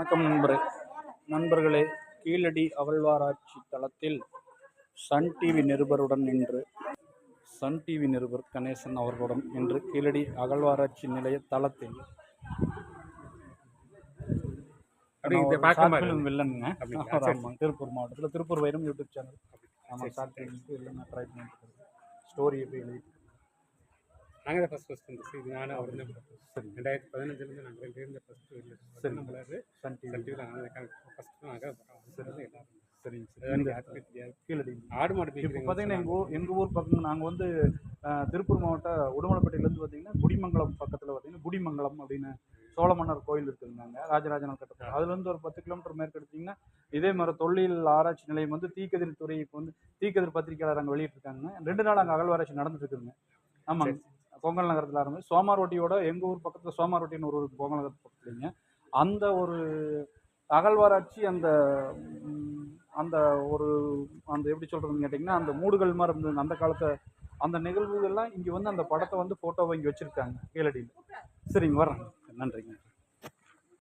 வணக்கம் நண்பர்களே. கீழடி அகழ்வாராய்ச்சி தளத்தில் சன் டிவி நிருபர் கணேசன் அவர்களுடன் இன்று கீழடி அகழ்வாராய்ச்சி நிலைய தளத்தில் வில்லனுங்க. திருப்பூர் மாவட்டத்தில் திருப்பூர் வைரம் யூடியூப் சேனல் ட்ரை பண்ணிட்டு ஸ்டோரி எப்படி எழுதி நாங்கள் தான் ஃபஸ்ட் இந்த இது நானும் அவர் தான் 2015 நாங்கள் ரெண்டு ஃபஸ்ட்டு நம்மளாரு சன் டிவியில் ஃபஸ்ட்டு நாங்கள் எல்லாரும் கீழடி ஆடு மாடு இப்போ பார்த்தீங்கன்னா எங்கள் ஊர் பக்கம் நாங்கள் வந்து திருப்பூர் மாவட்ட உடுமலைப்பேட்டையிலேருந்து பார்த்தீங்கன்னா குடிமங்கலம் பக்கத்தில் பார்த்தீங்கன்னா குடிமங்கலம் அப்படின்னு சோழ மன்னர் கோயில் இருக்குதுங்க. ராஜராஜனால் கட்டப்படும். அதுலேருந்து ஒரு 10 கிலோமீட்டர் மேற்கு எடுத்திங்கன்னா இதே மாதிரி தொல்லியல் ஆராய்ச்சி நிலையம் வந்து தீக்கதிர் துறை இப்போ வந்து தீக்கதிர் பத்திரிகையாளர் அங்கே வெளியிட்டிருக்காங்க. 2 நாள் அங்கே அகழ்வாராய்ச்சி நடந்துட்டு இருக்குதுங்க. ஆமாங்க, பொங்கல் நகரத்தில் ஆரம்பிச்சு சோமாரோட்டியோட எங்கள் ஊர் பக்கத்தில் சோமாரோட்டின்னு ஒரு பொங்கல் நகரத்து பக்கத்துலைங்க அந்த ஒரு அகழ்வாராய்ச்சி அந்த அந்த ஒரு அந்த எப்படி சொல்கிறதுன்னு கேட்டிங்கன்னா அந்த மூடுகள் மாதிரி இருந்தது அந்த காலத்தை அந்த நிகழ்வுகள்லாம் இங்கே வந்து அந்த படத்தை வந்து ஃபோட்டோவை இங்கே வச்சுருக்காங்க கீழடியில். சரிங்க, வர்றேன். நன்றிங்க.